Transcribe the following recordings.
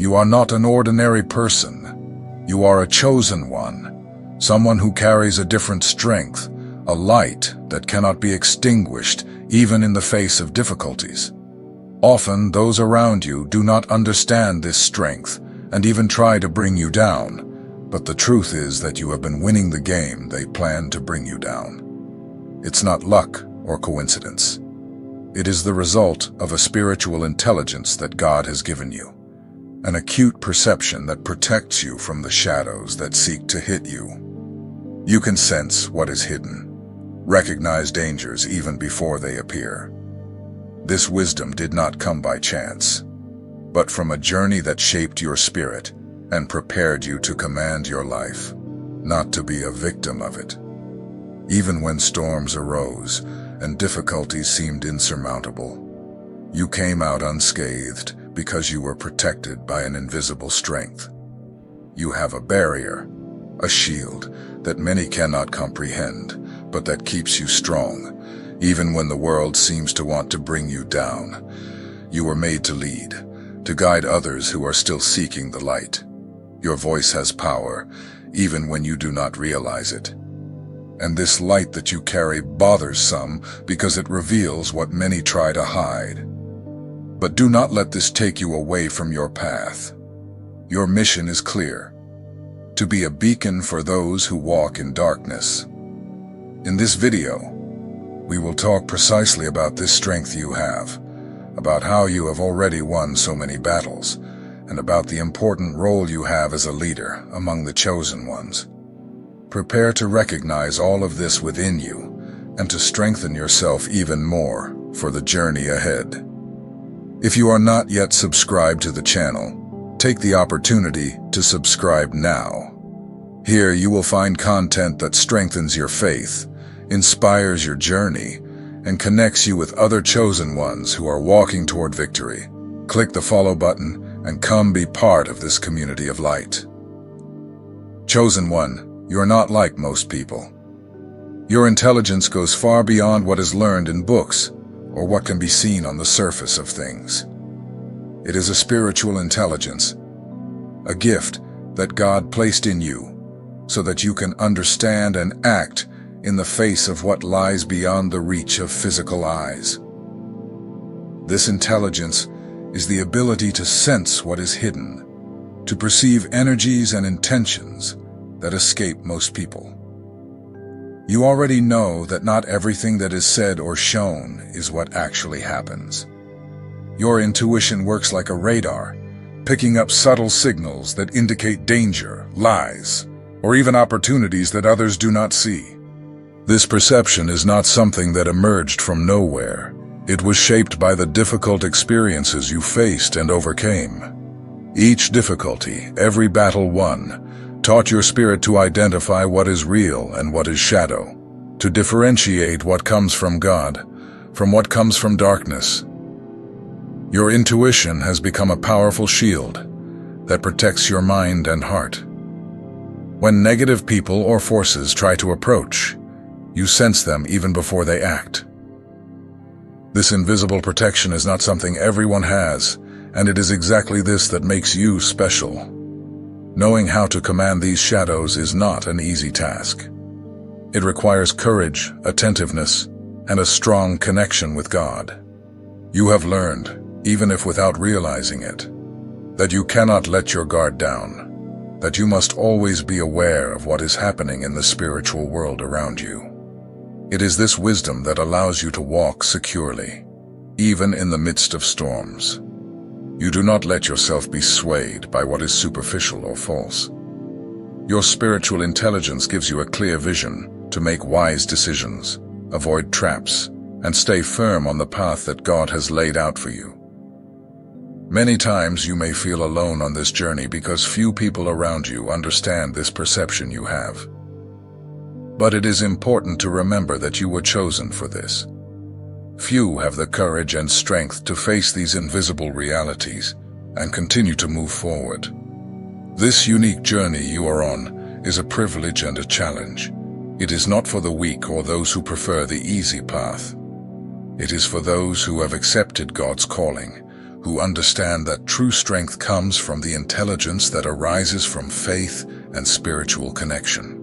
You are not an ordinary person. You are a chosen one, someone who carries a different strength, a light that cannot be extinguished even in the face of difficulties. Often, those around you do not understand this strength and even try to bring you down, but the truth is that you have been winning the game they planned to bring you down. It's not luck or coincidence. It is the result of a spiritual intelligence that God has given you, an acute perception that protects you from the shadows that seek to hit you. You can sense what is hidden, recognize dangers even before they appear. This wisdom did not come by chance, but from a journey that shaped your spirit and prepared you to command your life, not to be a victim of it. Even when storms arose and difficulties seemed insurmountable, you came out unscathed because you were protected by an invisible strength. You have a barrier, a shield that many cannot comprehend, but that keeps you strong, even when the world seems to want to bring you down. You were made to lead, to guide others who are still seeking the light. Your voice has power, even when you do not realize it. And this light that you carry bothers some because it reveals what many try to hide. But do not let this take you away from your path. Your mission is clear: to be a beacon for those who walk in darkness. In this video, we will talk precisely about this strength you have, about how you have already won so many battles, and about the important role you have as a leader among the chosen ones. Prepare to recognize all of this within you and to strengthen yourself even more for the journey ahead. If you are not yet subscribed to the channel, take the opportunity to subscribe now. Here you will find content that strengthens your faith, inspires your journey, and connects you with other chosen ones who are walking toward victory. Click the follow button and come be part of this community of light. Chosen one, you are not like most people. Your intelligence goes far beyond what is learned in books or what can be seen on the surface of things. It is a spiritual intelligence, a gift that God placed in you so that you can understand and act in the face of what lies beyond the reach of physical eyes. This intelligence is the ability to sense what is hidden, to perceive energies and intentions that escape most people. You already know that not everything that is said or shown is what actually happens. Your intuition works like a radar, picking up subtle signals that indicate danger, lies, or even opportunities that others do not see. This perception is not something that emerged from nowhere. It was shaped by the difficult experiences you faced and overcame. Each difficulty, every battle won, taught your spirit to identify what is real and what is shadow, to differentiate what comes from God from what comes from darkness. Your intuition has become a powerful shield that protects your mind and heart. When negative people or forces try to approach, you sense them even before they act. This invisible protection is not something everyone has, and it is exactly this that makes you special. Knowing how to command these shadows is not an easy task. It requires courage, attentiveness, and a strong connection with God. You have learned, even if without realizing it, that you cannot let your guard down, that you must always be aware of what is happening in the spiritual world around you. It is this wisdom that allows you to walk securely, even in the midst of storms. You do not let yourself be swayed by what is superficial or false. Your spiritual intelligence gives you a clear vision to make wise decisions, avoid traps, and stay firm on the path that God has laid out for you. Many times you may feel alone on this journey because few people around you understand this perception you have. But it is important to remember that you were chosen for this. Few have the courage and strength to face these invisible realities and continue to move forward. This unique journey you are on is a privilege and a challenge. It is not for the weak or those who prefer the easy path. It is for those who have accepted God's calling, who understand that true strength comes from the intelligence that arises from faith and spiritual connection.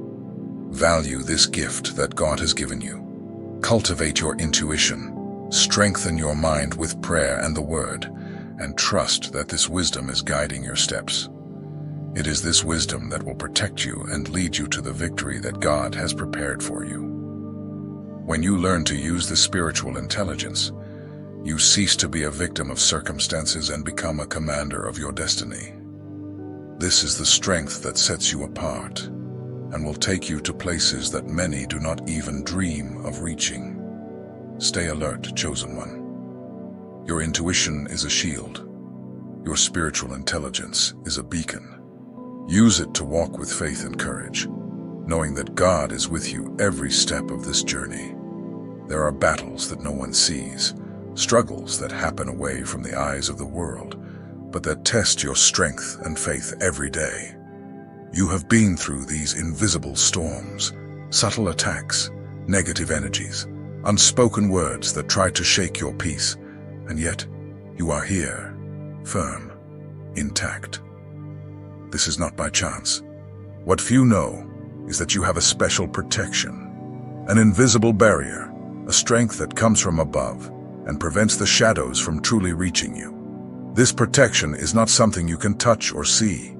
Value this gift that God has given you. Cultivate your intuition, strengthen your mind with prayer and the Word, and trust that this wisdom is guiding your steps. It is this wisdom that will protect you and lead you to the victory that God has prepared for you. When you learn to use this spiritual intelligence, you cease to be a victim of circumstances and become a commander of your destiny. This is the strength that sets you apart and will take you to places that many do not even dream of reaching. Stay alert, chosen one. Your intuition is a shield. Your spiritual intelligence is a beacon. Use it to walk with faith and courage, knowing that God is with you every step of this journey. There are battles that no one sees, struggles that happen away from the eyes of the world, but that test your strength and faith every day. You have been through these invisible storms, subtle attacks, negative energies, unspoken words that try to shake your peace, and yet you are here, firm, intact. This is not by chance. What few know is that you have a special protection, an invisible barrier, a strength that comes from above and prevents the shadows from truly reaching you. This protection is not something you can touch or see,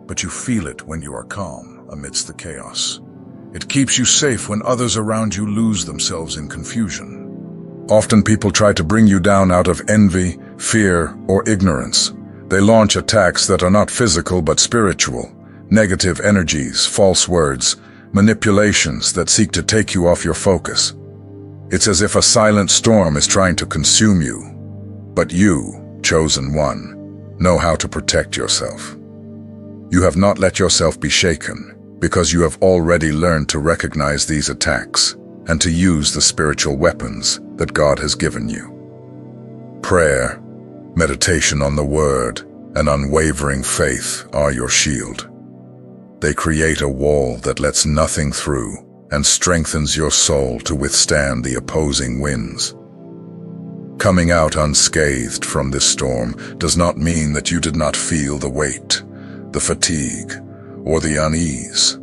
but you feel it when you are calm amidst the chaos. It keeps you safe when others around you lose themselves in confusion. Often people try to bring you down out of envy, fear, or ignorance. They launch attacks that are not physical but spiritual, negative energies, false words, manipulations that seek to take you off your focus. It's as if a silent storm is trying to consume you. But you, chosen one, know how to protect yourself. You have not let yourself be shaken because you have already learned to recognize these attacks and to use the spiritual weapons that God has given you. Prayer, meditation on the Word, and unwavering faith are your shield. They create a wall that lets nothing through and strengthens your soul to withstand the opposing winds. Coming out unscathed from this storm does not mean that you did not feel the weight, the fatigue, or the unease.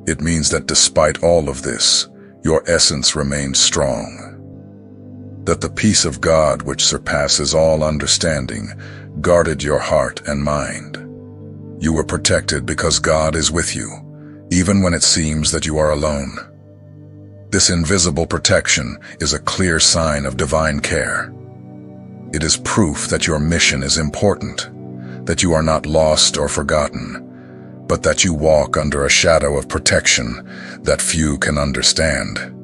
It means that despite all of this, your essence remained strong. That the peace of God, which surpasses all understanding, guarded your heart and mind. You were protected because God is with you, even when it seems that you are alone. This invisible protection is a clear sign of divine care. It is proof that your mission is important, that you are not lost or forgotten, but that you walk under a shadow of protection that few can understand.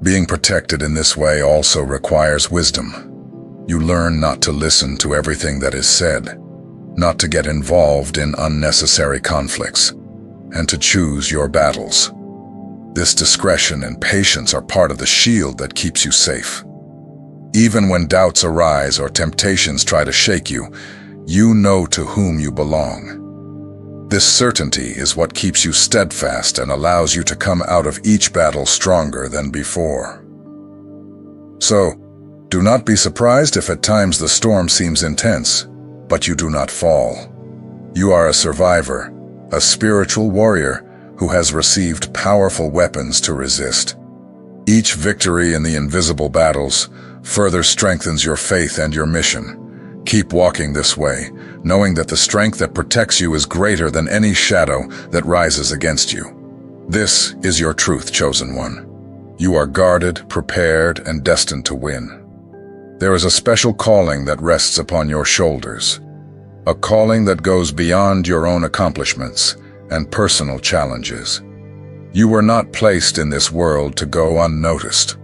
Being protected in this way also requires wisdom. You learn not to listen to everything that is said, not to get involved in unnecessary conflicts, and to choose your battles. This discretion and patience are part of the shield that keeps you safe. Even when doubts arise or temptations try to shake you, you know to whom you belong. This certainty is what keeps you steadfast and allows you to come out of each battle stronger than before. So, do not be surprised if at times the storm seems intense, but you do not fall. You are a survivor, a spiritual warrior who has received powerful weapons to resist. Each victory in the invisible battles further strengthens your faith and your mission. Keep walking this way, knowing that the strength that protects you is greater than any shadow that rises against you. This is your truth, chosen one. You are guarded, prepared, and destined to win. There is a special calling that rests upon your shoulders, a calling that goes beyond your own accomplishments and personal challenges. You were not placed in this world to go unnoticed.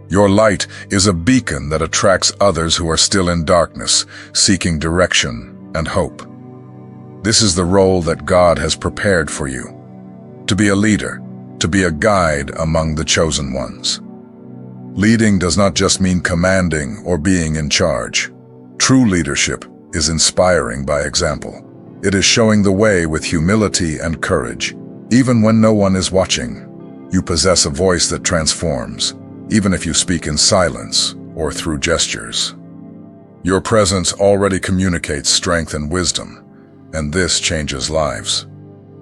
Your light is a beacon that attracts others who are still in darkness, seeking direction and hope. This is the role that God has prepared for you, to be a leader, to be a guide among the chosen ones. Leading does not just mean commanding or being in charge. True leadership is inspiring by example. It is showing the way with humility and courage. Even when no one is watching, you possess a voice that transforms, even if you speak in silence or through gestures. Your presence already communicates strength and wisdom, and this changes lives.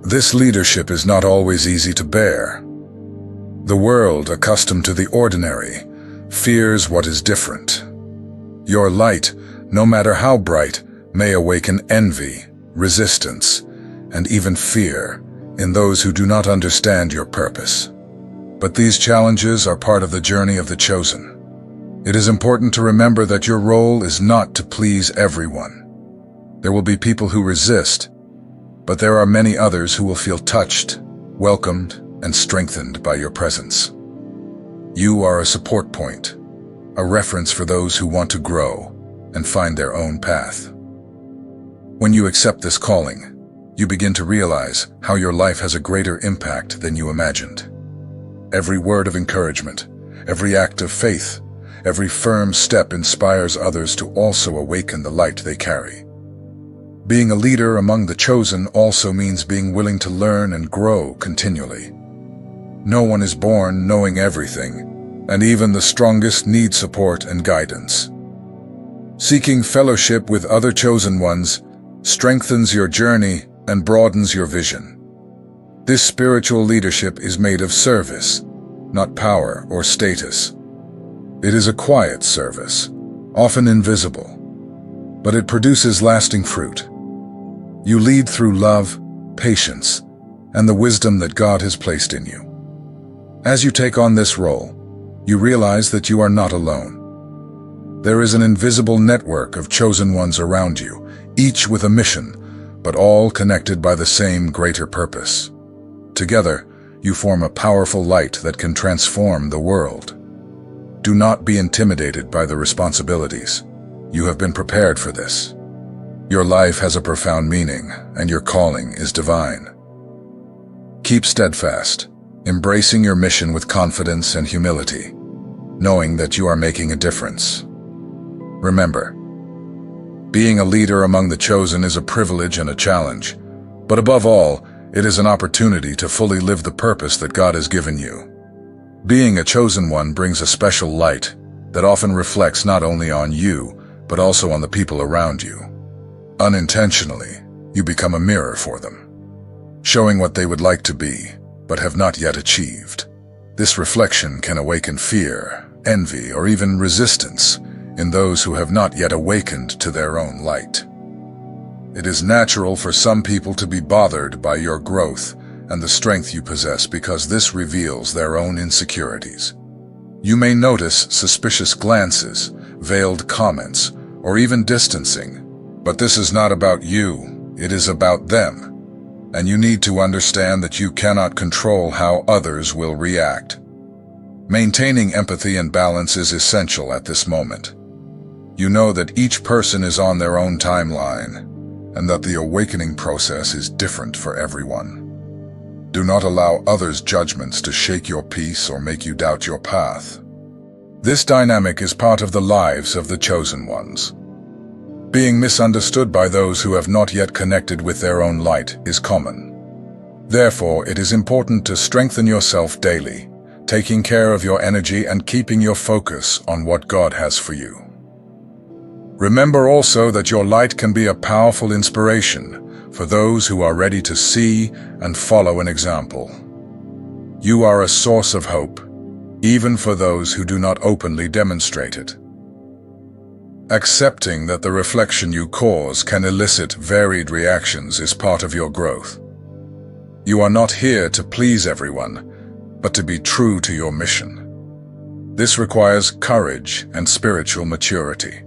This leadership is not always easy to bear. The world, accustomed to the ordinary, fears what is different. Your light, no matter how bright, may awaken envy, resistance, and even fear in those who do not understand your purpose. But these challenges are part of the journey of the chosen. It is important to remember that your role is not to please everyone. There will be people who resist, but there are many others who will feel touched, welcomed, and strengthened by your presence. You are a support point, a reference for those who want to grow and find their own path. When you accept this calling, you begin to realize how your life has a greater impact than you imagined. Every word of encouragement, every act of faith, every firm step inspires others to also awaken the light they carry. Being a leader among the chosen also means being willing to learn and grow continually. No one is born knowing everything, and even the strongest need support and guidance. Seeking fellowship with other chosen ones strengthens your journey and broadens your vision. This spiritual leadership is made of service, not power or status. It is a quiet service, often invisible, but it produces lasting fruit. You lead through love, patience, and the wisdom that God has placed in you. As you take on this role, you realize that you are not alone. There is an invisible network of chosen ones around you, each with a mission, but all connected by the same greater purpose. Together, you form a powerful light that can transform the world. Do not be intimidated by the responsibilities. You have been prepared for this. Your life has a profound meaning, and your calling is divine. Keep steadfast, embracing your mission with confidence and humility, knowing that you are making a difference. Remember, being a leader among the chosen is a privilege and a challenge, but above all, it is an opportunity to fully live the purpose that God has given you. Being a chosen one brings a special light that often reflects not only on you, but also on the people around you. Unintentionally, you become a mirror for them, showing what they would like to be, but have not yet achieved. This reflection can awaken fear, envy, or even resistance in those who have not yet awakened to their own light. It is natural for some people to be bothered by your growth and the strength you possess because this reveals their own insecurities. You may notice suspicious glances, veiled comments, or even distancing, but this is not about you, it is about them, and you need to understand that you cannot control how others will react. Maintaining empathy and balance is essential at this moment. You know that each person is on their own timeline, and that the awakening process is different for everyone. Do not allow others' judgments to shake your peace or make you doubt your path. This dynamic is part of the lives of the chosen ones. Being misunderstood by those who have not yet connected with their own light is common. Therefore, it is important to strengthen yourself daily, taking care of your energy and keeping your focus on what God has for you. Remember also that your light can be a powerful inspiration for those who are ready to see and follow an example. You are a source of hope, even for those who do not openly demonstrate it. Accepting that the reflection you cause can elicit varied reactions is part of your growth. You are not here to please everyone, but to be true to your mission. This requires courage and spiritual maturity.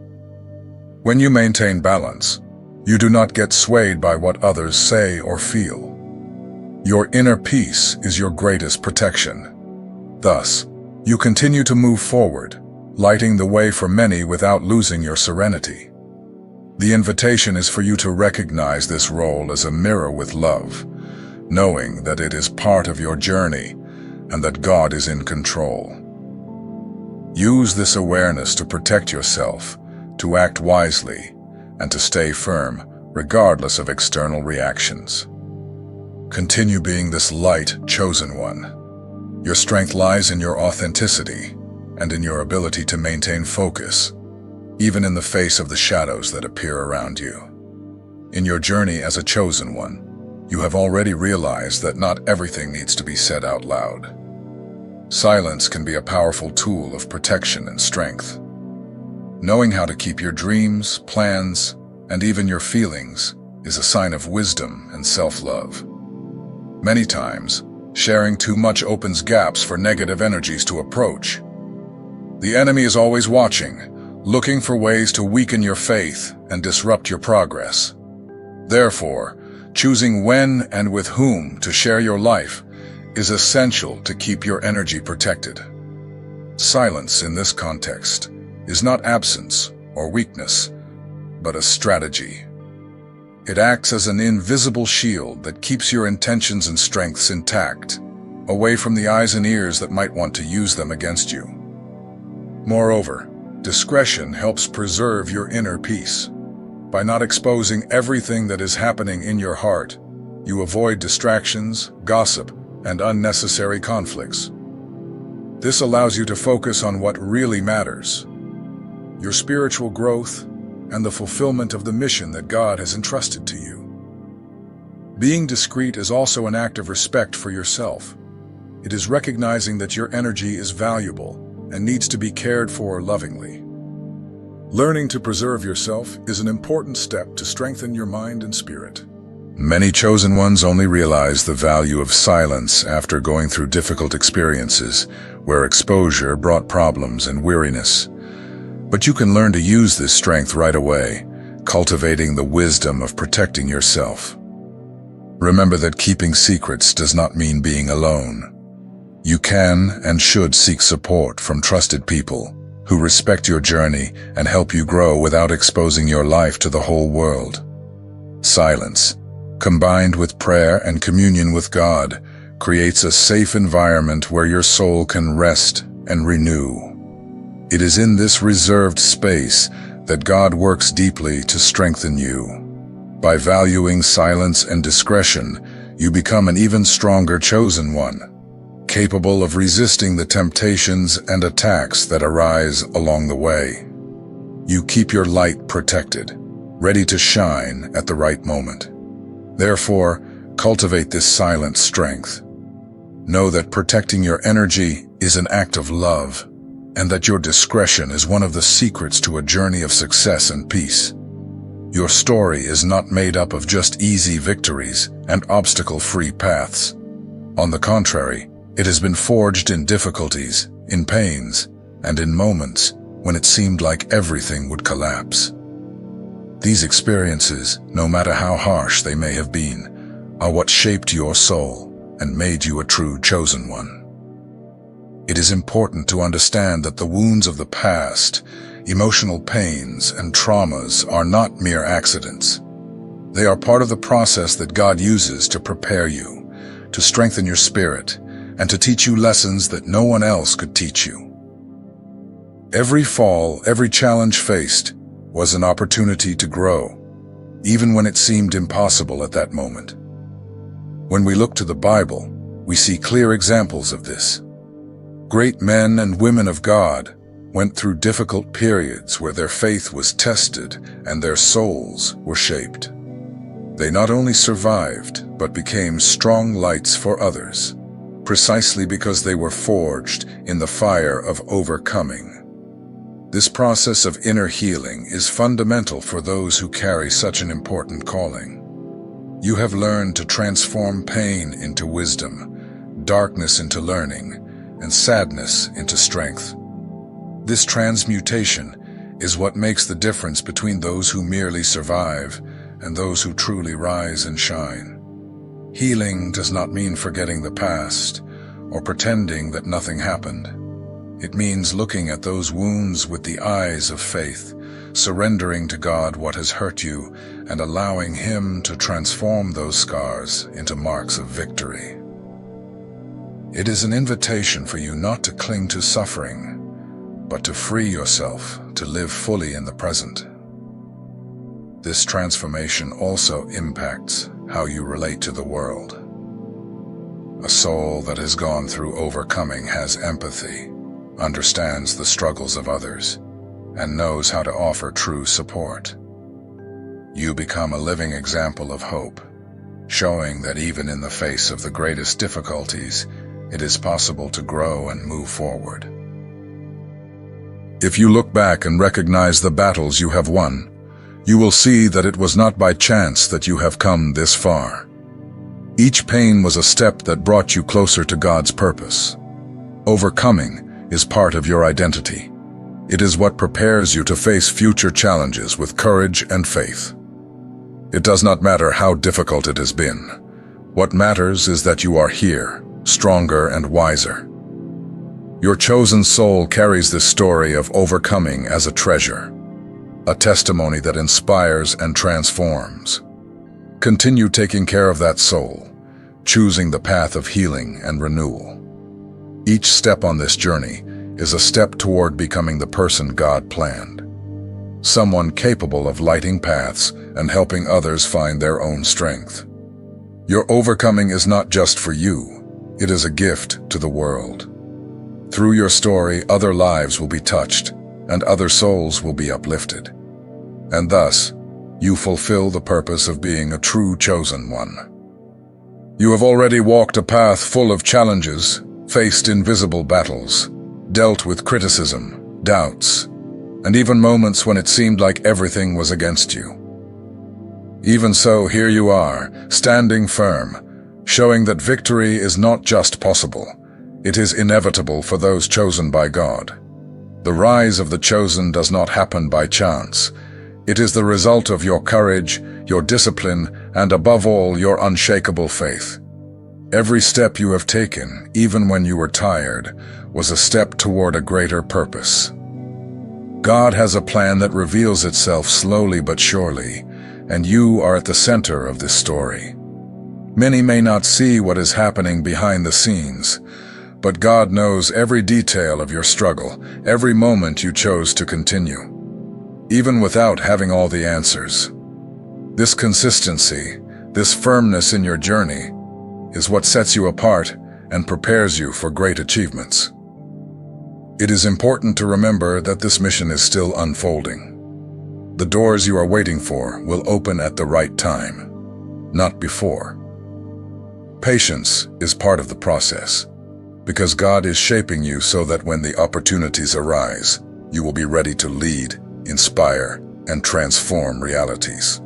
When you maintain balance, you do not get swayed by what others say or feel. Your inner peace is your greatest protection. Thus, you continue to move forward, lighting the way for many without losing your serenity. The invitation is for you to recognize this role as a mirror with love, knowing that it is part of your journey and that God is in control. Use this awareness to protect yourself, to act wisely, and to stay firm, regardless of external reactions. Continue being this light, chosen one. Your strength lies in your authenticity and in your ability to maintain focus. even in the face of the shadows that appear around you. In your journey as a chosen one, you have already realized that not everything needs to be said out loud. Silence can be a powerful tool of protection and strength. Knowing how to keep your dreams, plans, and even your feelings is a sign of wisdom and self-love. Many times, sharing too much opens gaps for negative energies to approach. The enemy is always watching, looking for ways to weaken your faith and disrupt your progress. Therefore, choosing when and with whom to share your life is essential to keep your energy protected. Silence in this context is not absence or weakness, but a strategy. It acts as an invisible shield that keeps your intentions and strengths intact, away from the eyes and ears that might want to use them against you. Moreover, discretion helps preserve your inner peace. By not exposing everything that is happening in your heart, you avoid distractions, gossip, and unnecessary conflicts. This allows you to focus on what really matters: your spiritual growth and the fulfillment of the mission that God has entrusted to you. Being discreet is also an act of respect for yourself. It is recognizing that your energy is valuable and needs to be cared for lovingly. Learning to preserve yourself is an important step to strengthen your mind and spirit. Many chosen ones only realize the value of silence after going through difficult experiences where exposure brought problems and weariness. But you can learn to use this strength right away, cultivating the wisdom of protecting yourself. Remember that keeping secrets does not mean being alone. You can and should seek support from trusted people who respect your journey and help you grow without exposing your life to the whole world. Silence, combined with prayer and communion with God, creates a safe environment where your soul can rest and renew. It is in this reserved space that God works deeply to strengthen you. By valuing silence and discretion, you become an even stronger chosen one, capable of resisting the temptations and attacks that arise along the way. You keep your light protected, ready to shine at the right moment. Therefore, cultivate this silent strength. Know that protecting your energy is an act of love, and that your discretion is one of the secrets to a journey of success and peace. Your story is not made up of just easy victories and obstacle-free paths. On the contrary, it has been forged in difficulties, in pains, and in moments when it seemed like everything would collapse. These experiences, no matter how harsh they may have been, are what shaped your soul and made you a true chosen one. It is important to understand that the wounds of the past, emotional pains, and traumas are not mere accidents. They are part of the process that God uses to prepare you, to strengthen your spirit, and to teach you lessons that no one else could teach you. Every fall, every challenge faced, was an opportunity to grow, even when it seemed impossible at that moment. When we look to the Bible, we see clear examples of this. Great men and women of God went through difficult periods where their faith was tested and their souls were shaped. They not only survived, but became strong lights for others, precisely because they were forged in the fire of overcoming. This process of inner healing is fundamental for those who carry such an important calling. You have learned to transform pain into wisdom, darkness into learning, and sadness into strength. This transmutation is what makes the difference between those who merely survive and those who truly rise and shine. Healing does not mean forgetting the past or pretending that nothing happened. It means looking at those wounds with the eyes of faith, surrendering to God what has hurt you, and allowing Him to transform those scars into marks of victory. It is an invitation for you not to cling to suffering, but to free yourself to live fully in the present. This transformation also impacts how you relate to the world. A soul that has gone through overcoming has empathy, understands the struggles of others, and knows how to offer true support. You become a living example of hope, showing that even in the face of the greatest difficulties, it is possible to grow and move forward. If you look back and recognize the battles you have won, you will see that it was not by chance that you have come this far. Each pain was a step that brought you closer to God's purpose. Overcoming is part of your identity. It is what prepares you to face future challenges with courage and faith. It does not matter how difficult it has been. What matters is that you are here, stronger and wiser. Your chosen soul carries this story of overcoming as a treasure, a testimony that inspires and transforms. Continue taking care of that soul, choosing the path of healing and renewal. Each step on this journey is a step toward becoming the person God planned. Someone capable of lighting paths and helping others find their own strength. Your overcoming is not just for you, it is a gift to the world. Through your story, other lives will be touched, and other souls will be uplifted. And thus, you fulfill the purpose of being a true chosen one. You have already walked a path full of challenges, faced invisible battles, dealt with criticism, doubts, and even moments when it seemed like everything was against you. Even so, here you are, standing firm, showing that victory is not just possible, it is inevitable for those chosen by God. The rise of the chosen does not happen by chance. It is the result of your courage, your discipline, and above all, your unshakable faith. Every step you have taken, even when you were tired, was a step toward a greater purpose. God has a plan that reveals itself slowly but surely, and you are at the center of this story. Many may not see what is happening behind the scenes, but God knows every detail of your struggle, every moment you chose to continue, even without having all the answers. This consistency, this firmness in your journey, is what sets you apart and prepares you for great achievements. It is important to remember that this mission is still unfolding. The doors you are waiting for will open at the right time, not before. Patience is part of the process, because God is shaping you so that when the opportunities arise, you will be ready to lead, inspire, and transform realities.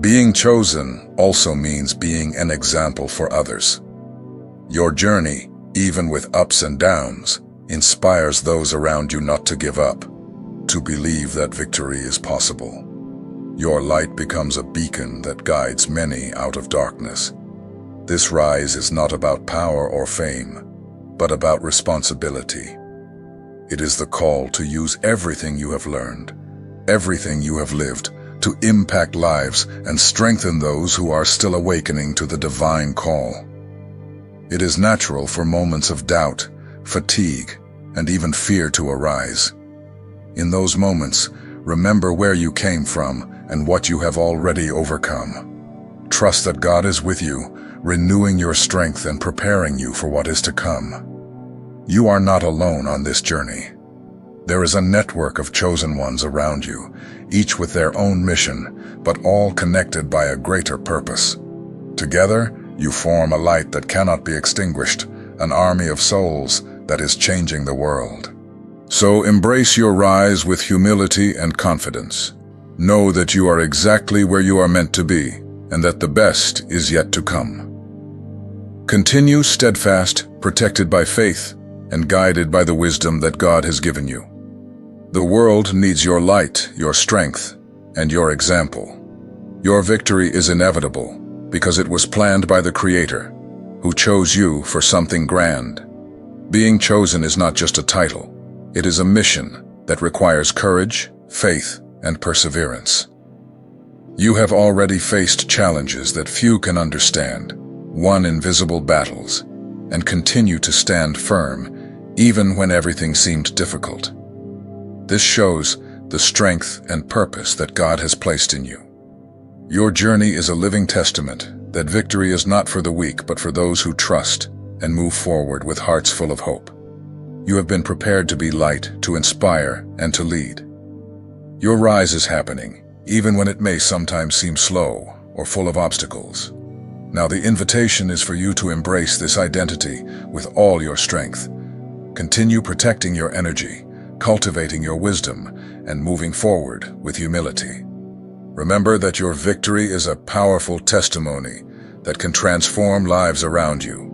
Being chosen also means being an example for others. Your journey, even with ups and downs, inspires those around you not to give up, to believe that victory is possible. Your light becomes a beacon that guides many out of darkness. This rise is not about power or fame, but about responsibility. It is the call to use everything you have learned, everything you have lived, to impact lives and strengthen those who are still awakening to the divine call. It is natural for moments of doubt, fatigue, and even fear to arise. In those moments, remember where you came from and what you have already overcome. Trust that God is with you, renewing your strength and preparing you for what is to come. You are not alone on this journey. There is a network of chosen ones around you, each with their own mission, but all connected by a greater purpose. Together, you form a light that cannot be extinguished, an army of souls that is changing the world. So embrace your rise with humility and confidence. Know that you are exactly where you are meant to be, and that the best is yet to come. Continue steadfast, protected by faith, and guided by the wisdom that God has given you. The world needs your light, your strength, and your example. Your victory is inevitable because it was planned by the Creator, who chose you for something grand. Being chosen is not just a title. It is a mission that requires courage, faith, and perseverance. You have already faced challenges that few can understand, won invisible battles, and continue to stand firm even when everything seemed difficult. This shows the strength and purpose that God has placed in you. Your journey is a living testament that victory is not for the weak but for those who trust and move forward with hearts full of hope. You have been prepared to be light, to inspire, and to lead. Your rise is happening, even when it may sometimes seem slow or full of obstacles. Now the invitation is for you to embrace this identity with all your strength. Continue protecting your energy, cultivating your wisdom, and moving forward with humility. Remember that your victory is a powerful testimony that can transform lives around you.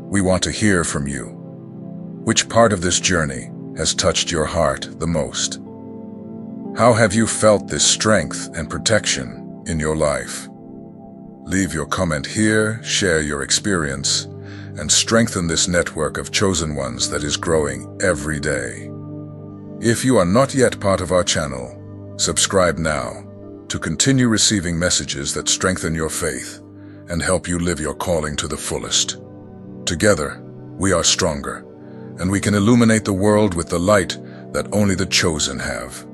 We want to hear from you. Which part of this journey has touched your heart the most? How have you felt this strength and protection in your life? Leave your comment here, share your experience, and strengthen this network of chosen ones that is growing every day. If you are not yet part of our channel, subscribe now to continue receiving messages that strengthen your faith and help you live your calling to the fullest. Together, we are stronger, and we can illuminate the world with the light that only the chosen have.